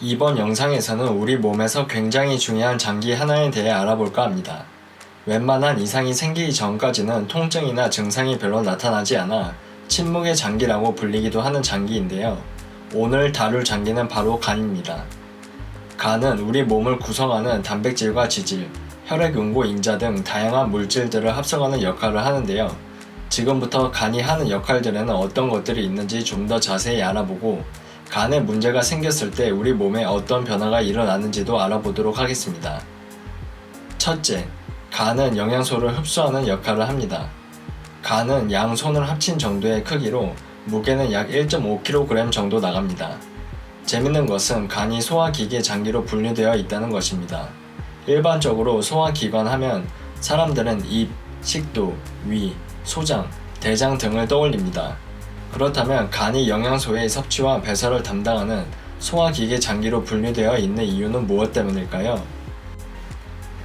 이번 영상에서는 우리 몸에서 굉장히 중요한 장기 하나에 대해 알아볼까 합니다. 웬만한 이상이 생기기 전까지는 통증이나 증상이 별로 나타나지 않아 침묵의 장기라고 불리기도 하는 장기인데요. 오늘 다룰 장기는 바로 간입니다. 간은 우리 몸을 구성하는 단백질과 지질, 혈액, 응고, 인자 등 다양한 물질들을 합성하는 역할을 하는데요. 지금부터 간이 하는 역할들에는 어떤 것들이 있는지 좀 더 자세히 알아보고 간에 문제가 생겼을 때 우리 몸에 어떤 변화가 일어나는지도 알아보도록 하겠습니다. 첫째, 간은 영양소를 흡수하는 역할을 합니다. 간은 양 손을 합친 정도의 크기로 무게는 약 1.5kg 정도 나갑니다. 재밌는 것은 간이 소화기계 장기로 분류되어 있다는 것입니다. 일반적으로 소화기관 하면 사람들은 입, 식도, 위, 소장, 대장 등을 떠올립니다. 그렇다면 간이 영양소의 섭취와 배설을 담당하는 소화기계 장기로 분류되어 있는 이유는 무엇 때문일까요?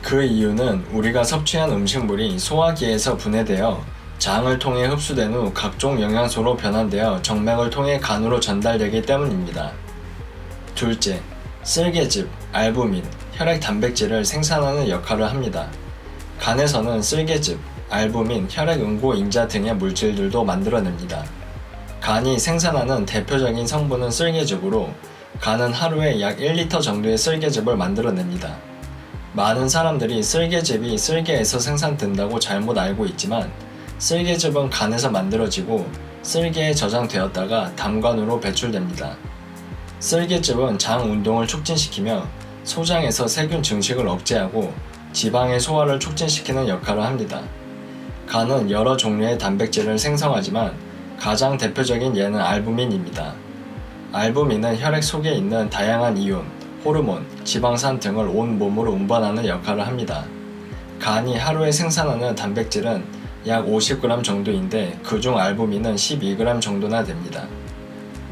그 이유는 우리가 섭취한 음식물이 소화기에서 분해되어 장을 통해 흡수된 후 각종 영양소로 변환되어 정맥을 통해 간으로 전달되기 때문입니다. 둘째, 쓸개즙, 알부민, 혈액 단백질을 생산하는 역할을 합니다. 간에서는 쓸개즙, 알부민, 혈액 응고 인자 등의 물질들도 만들어냅니다. 간이 생산하는 대표적인 성분은 쓸개즙으로 간은 하루에 약 1리터 정도의 쓸개즙을 만들어냅니다. 많은 사람들이 쓸개즙이 쓸개에서 생산된다고 잘못 알고 있지만 쓸개즙은 간에서 만들어지고 쓸개에 저장되었다가 담관으로 배출됩니다. 쓸개즙은 장 운동을 촉진시키며 소장에서 세균 증식을 억제하고 지방의 소화를 촉진시키는 역할을 합니다. 간은 여러 종류의 단백질을 생성하지만 가장 대표적인 예는 알부민입니다. 알부민은 혈액 속에 있는 다양한 이온, 호르몬, 지방산 등을 온 몸으로 운반하는 역할을 합니다. 간이 하루에 생산하는 단백질은 약 50g 정도인데 그중 알부민은 12g 정도나 됩니다.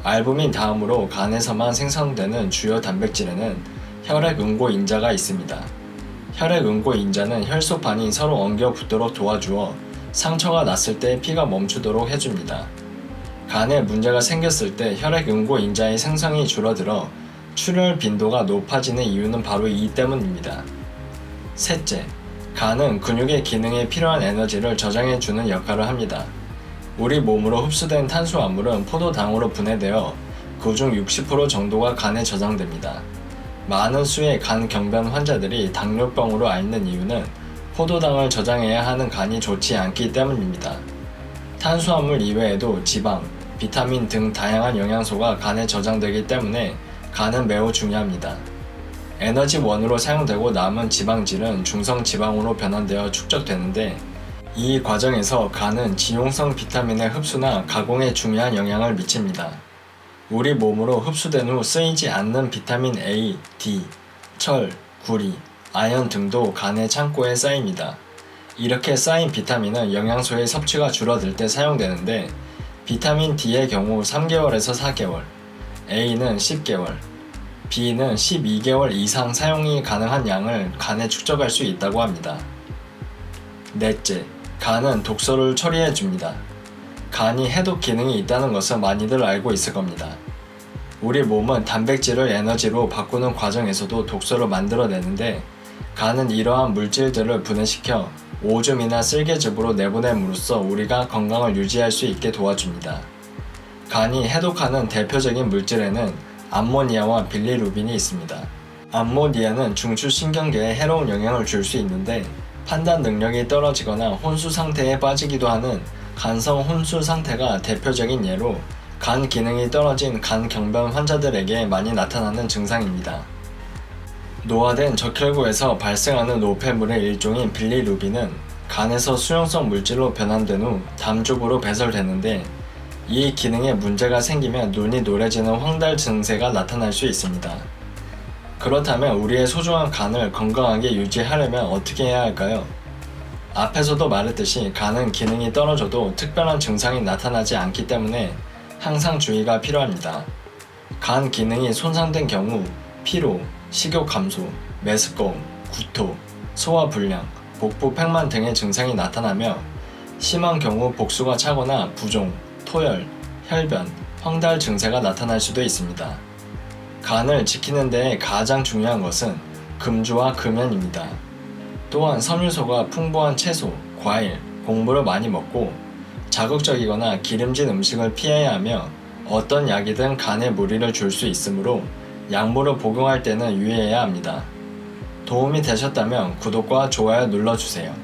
알부민 다음으로 간에서만 생성되는 주요 단백질에는 혈액 응고 인자가 있습니다. 혈액 응고 인자는 혈소판이 서로 엉겨 붙도록 도와주어 상처가 났을 때 피가 멈추도록 해줍니다. 간에 문제가 생겼을 때 혈액 응고 인자의 생성이 줄어들어 출혈 빈도가 높아지는 이유는 바로 이 때문입니다. 셋째, 간은 근육의 기능에 필요한 에너지를 저장해주는 역할을 합니다. 우리 몸으로 흡수된 탄수화물은 포도당으로 분해되어 그중 60% 정도가 간에 저장됩니다. 많은 수의 간 경변 환자들이 당뇨병으로 앓는 이유는 포도당을 저장해야 하는 간이 좋지 않기 때문입니다. 탄수화물 이외에도 지방, 비타민 등 다양한 영양소가 간에 저장되기 때문에 간은 매우 중요합니다. 에너지원으로 사용되고 남은 지방질은 중성지방으로 변환되어 축적되는데 이 과정에서 간은 지용성 비타민의 흡수나 가공에 중요한 영향을 미칩니다. 우리 몸으로 흡수된 후 쓰이지 않는 비타민 A, D, 철, 구리, 아연 등도 간의 창고에 쌓입니다. 이렇게 쌓인 비타민은 영양소의 섭취가 줄어들 때 사용되는데 비타민 D의 경우 3개월에서 4개월, A는 10개월, B는 12개월 이상 사용이 가능한 양을 간에 축적할 수 있다고 합니다. 넷째, 간은 독소를 처리해줍니다. 간이 해독 기능이 있다는 것은 많이들 알고 있을 겁니다. 우리 몸은 단백질을 에너지로 바꾸는 과정에서도 독소를 만들어내는데 간은 이러한 물질들을 분해시켜 오줌이나 쓸개즙으로 내보냄으로써 우리가 건강을 유지할 수 있게 도와줍니다. 간이 해독하는 대표적인 물질에는 암모니아와 빌리루빈이 있습니다. 암모니아는 중추신경계에 해로운 영향을 줄 수 있는데 판단 능력이 떨어지거나 혼수 상태에 빠지기도 하는 간성 혼수 상태가 대표적인 예로 간 기능이 떨어진 간 경변 환자들에게 많이 나타나는 증상입니다. 노화된 적혈구에서 발생하는 노폐물의 일종인 빌리루빈은 간에서 수용성 물질로 변환된 후 담죽으로 배설되는데 이 기능에 문제가 생기면 눈이 노래지는 황달 증세가 나타날 수 있습니다. 그렇다면 우리의 소중한 간을 건강하게 유지하려면 어떻게 해야 할까요? 앞에서도 말했듯이 간은 기능이 떨어져도 특별한 증상이 나타나지 않기 때문에 항상 주의가 필요합니다. 간 기능이 손상된 경우 피로, 식욕 감소, 메스꺼움, 구토, 소화 불량, 복부 팽만 등의 증상이 나타나며 심한 경우 복수가 차거나 부종, 토열, 혈변, 황달 증세가 나타날 수도 있습니다. 간을 지키는 데 가장 중요한 것은 금주와 금연입니다. 또한 섬유소가 풍부한 채소, 과일, 곡물을 많이 먹고 자극적이거나 기름진 음식을 피해야 하며 어떤 약이든 간에 무리를 줄 수 있으므로 약물을 복용할 때는 유의해야 합니다. 도움이 되셨다면 구독과 좋아요 눌러주세요.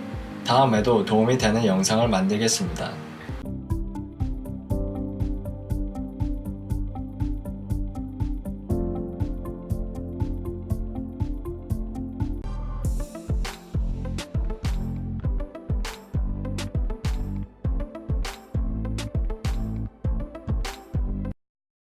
다음에도 도움이 되는 영상을 만들겠습니다.